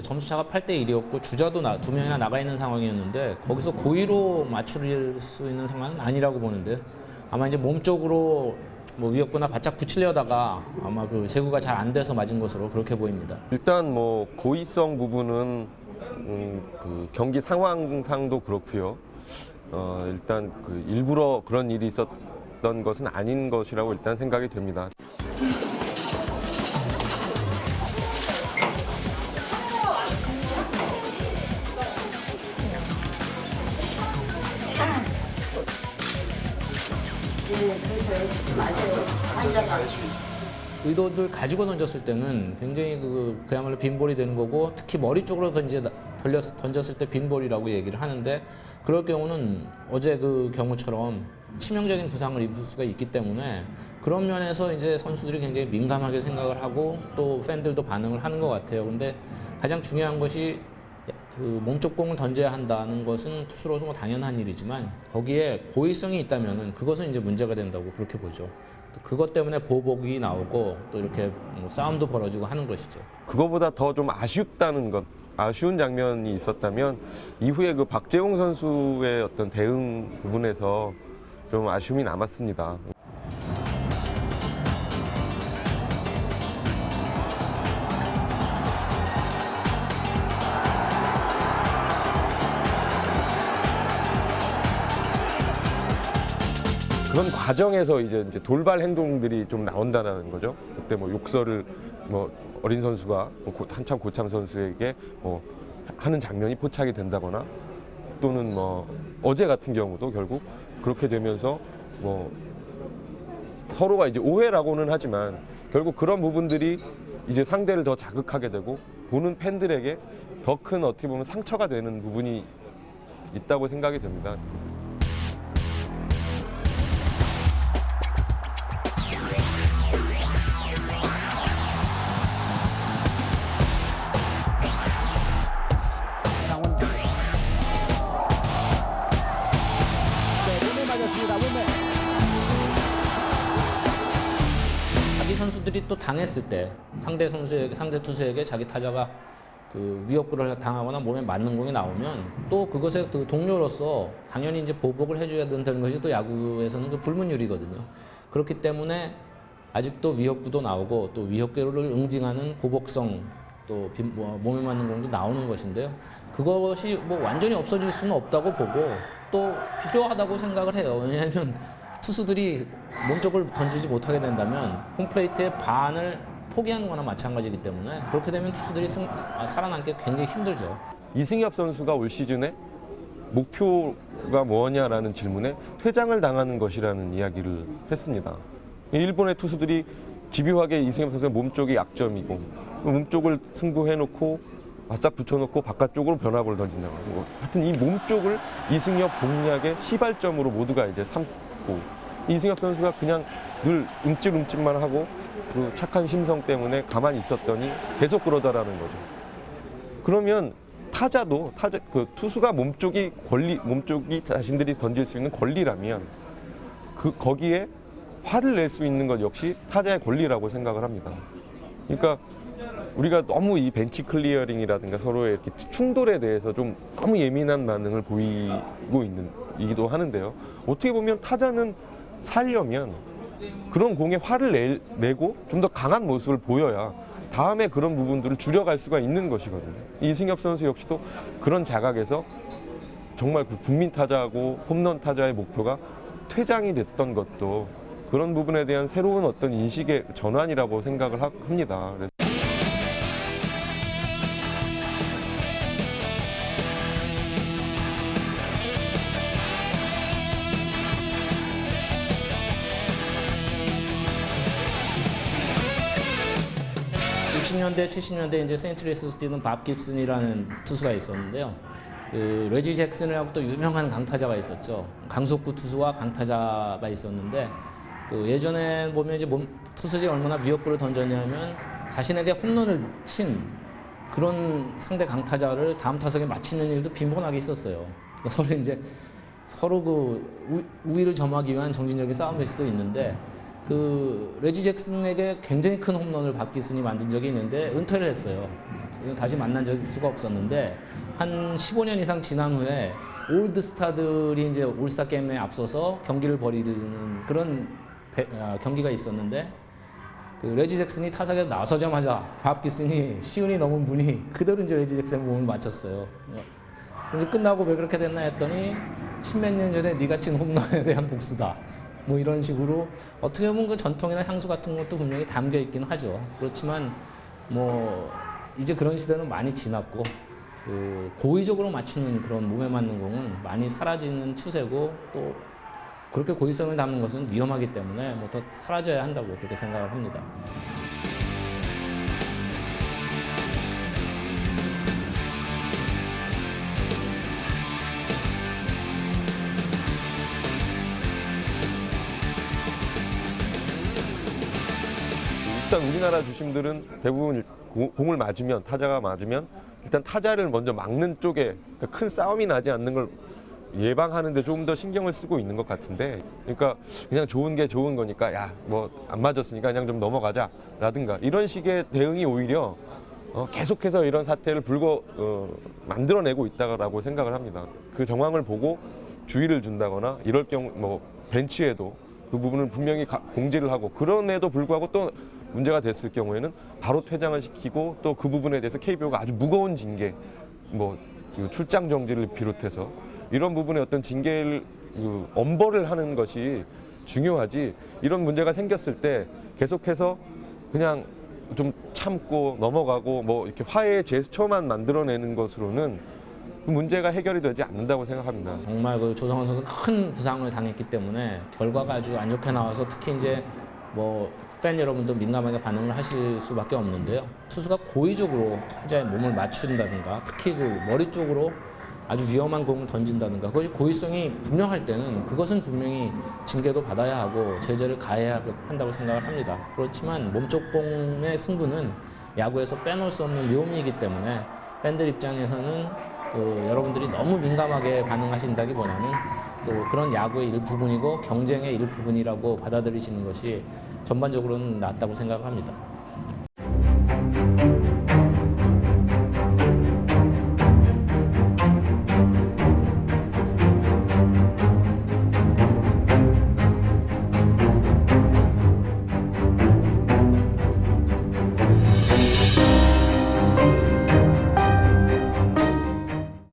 점수차가 8대 1이었고 주자도 두 명이나 나가 있는 상황이었는데 거기서 고의로 맞출 수 있는 상황은 아니라고 보는데 아마 이제 몸쪽으로 뭐 위협구나 바짝 붙이려다가 아마 그 제구가 잘 안 돼서 맞은 것으로 그렇게 보입니다. 일단 뭐 고의성 부분은 그 경기 상황상도 그렇고요. 일단 그 일부러 그런 일이 있었던 것은 아닌 것이라고 일단 생각이 됩니다. 의도를 가지고 던졌을 때는 굉장히 그야말로 빈볼이 되는 거고 특히 머리 쪽으로 던졌을 때 빈볼이라고 얘기를 하는데 그럴 경우는 어제 그 경우처럼 치명적인 부상을 입을 수가 있기 때문에 그런 면에서 이제 선수들이 굉장히 민감하게 생각을 하고 또 팬들도 반응을 하는 것 같아요. 근데 가장 중요한 것이 그 몸쪽 공을 던져야 한다는 것은 투수로서 뭐 당연한 일이지만 거기에 고의성이 있다면은 그것은 이제 문제가 된다고 그렇게 보죠. 그것 때문에 보복이 나오고 또 이렇게 뭐 싸움도 벌어지고 하는 것이죠. 그거보다 더 좀 아쉽다는 것, 아쉬운 장면이 있었다면 이후에 그 박재홍 선수의 어떤 대응 부분에서 좀 아쉬움이 남았습니다. 그런 과정에서 이제 돌발 행동들이 좀 나온다는 거죠. 그때 뭐 욕설을 뭐 어린 선수가 한참 고참 선수에게 뭐 하는 장면이 포착이 된다거나 또는 뭐 어제 같은 경우도 결국 그렇게 되면서 뭐 서로가 이제 오해라고는 하지만 결국 그런 부분들이 이제 상대를 더 자극하게 되고 보는 팬들에게 더 큰 어떻게 보면 상처가 되는 부분이 있다고 생각이 됩니다. 자기 선수들이 또 당했을 때 상대 투수에게 자기 타자가 그 위협구를 당하거나 몸에 맞는 공이 나오면 또 그것에 그 동료로서 당연히 이제 보복을 해줘야 된다는 것이 또 야구에서는 그 불문율이거든요. 그렇기 때문에 아직도 위협구도 나오고 또 위협구를 응징하는 보복성 또 몸에 맞는 공도 나오는 것인데요. 그것이 뭐 완전히 없어질 수는 없다고 보고 또 필요하다고 생각을 해요. 왜냐하면 투수들이 몸쪽을 던지지 못하게 된다면 홈플레이트의 반을 포기하는 거나 마찬가지이기 때문에 그렇게 되면 투수들이 살아남기 굉장히 힘들죠. 이승엽 선수가 올 시즌에 목표가 뭐냐라는 질문에 퇴장을 당하는 것이라는 이야기를 했습니다. 일본의 투수들이 집요하게 이승엽 선수의 몸쪽이 약점이고 몸쪽을 승부해놓고 바싹 붙여놓고 바깥쪽으로 변화구를 던진다고 하고 하여튼 이 몸쪽을 이승엽 공략의 시발점으로 모두가 이제 삼고 이승엽 선수가 그냥 늘 움찔움찔만 하고 그 착한 심성 때문에 가만히 있었더니 계속 그러다라는 거죠. 그러면 그 투수가 몸쪽이 자신들이 던질 수 있는 권리라면 거기에 화를 낼 수 있는 것 역시 타자의 권리라고 생각을 합니다. 그러니까 우리가 너무 이 벤치 클리어링이라든가 서로의 이렇게 충돌에 대해서 좀 너무 예민한 반응을 보이기도 하는데요. 어떻게 보면 타자는 살려면 그런 공에 화를 내고 좀 더 강한 모습을 보여야 다음에 그런 부분들을 줄여갈 수가 있는 것이거든요. 이승엽 선수 역시도 그런 자각에서 정말 그 국민 타자하고 홈런 타자의 목표가 퇴장이 됐던 것도 그런 부분에 대한 새로운 어떤 인식의 전환이라고 생각을 합니다. 60년대, 70년대 이제 세인트루이스에서 뛰는 밥 깁슨이라는 투수가 있었는데요. 그 레지 잭슨이라고 또 유명한 강타자가 있었죠. 강속구 투수와 강타자가 있었는데 그 예전에 보면 이제 투수들이 얼마나 위협구를 던졌냐면 자신에게 홈런을 친 그런 상대 강타자를 다음 타석에 맞히는 일도 빈번하게 있었어요. 서로 그 우위를 점하기 위한 정신적인 싸움일 수도 있는데 그 레지 잭슨에게 굉장히 큰 홈런을 밥 깁슨이 만든 적이 있는데 은퇴를 했어요. 다시 만난 수가 없었는데 한 15년 이상 지난 후에 올드 스타들이 이제 올스타 게임에 앞서서 경기를 벌이는 그런 경기가 있었는데 그 레지 잭슨이 타석에 나서자마자 밥 기슨이 시운이 넘은 분이 그대로 이제 레지 잭슨의 몸을 맞췄어요. 그래서 끝나고 왜 그렇게 됐나 했더니 십몇 년 전에 네가 친 홈런에 대한 복수다. 뭐 이런 식으로 어떻게 보면 그 전통이나 향수 같은 것도 분명히 담겨 있긴 하죠. 그렇지만 뭐 이제 그런 시대는 많이 지났고 그 고의적으로 맞추는 그런 몸에 맞는 공은 많이 사라지는 추세고 또 그렇게 고의성을 담는 것은 위험하기 때문에 뭐 더 사라져야 한다고 그렇게 생각을 합니다. 일단 우리나라 주심들은 대부분 공을 맞으면 타자가 맞으면 일단 타자를 먼저 막는 쪽에 큰 싸움이 나지 않는 걸 예방하는데 조금 더 신경을 쓰고 있는 것 같은데 그러니까 그냥 좋은 게 좋은 거니까 야 뭐 안 맞았으니까 그냥 좀 넘어가자 라든가 이런 식의 대응이 오히려 계속해서 이런 사태를 만들어내고 있다고 생각을 합니다. 그 정황을 보고 주의를 준다거나 이럴 경우 뭐 벤치에도 그 부분을 분명히 공지를 하고 그럼에도 불구하고 또 문제가 됐을 경우에는 바로 퇴장을 시키고 또 그 부분에 대해서 KBO가 아주 무거운 징계, 뭐 출장 정지를 비롯해서 이런 부분에 어떤 징계를 엄벌을 하는 것이 중요하지. 이런 문제가 생겼을 때 계속해서 그냥 좀 참고 넘어가고 뭐 이렇게 화해의 제스처만 만들어내는 것으로는 그 문제가 해결이 되지 않는다고 생각합니다. 정말 그 조성원 선수 큰 부상을 당했기 때문에 결과가 아주 안 좋게 나와서 특히 이제 뭐 팬 여러분도 민감하게 반응을 하실 수밖에 없는데요. 투수가 고의적으로 타자의 몸을 맞춘다든가 특히 그 머리 쪽으로 아주 위험한 공을 던진다든가 그것이 고의성이 분명할 때는 그것은 분명히 징계도 받아야 하고 제재를 가해야 한다고 생각을 합니다. 그렇지만 몸쪽 공의 승부는 야구에서 빼놓을 수 없는 묘미이기 때문에 팬들 입장에서는 여러분들이 너무 민감하게 반응하신다기보다는 또 그런 야구의 일부분이고 경쟁의 일부분이라고 받아들이시는 것이 전반적으로는 낫다고 생각합니다.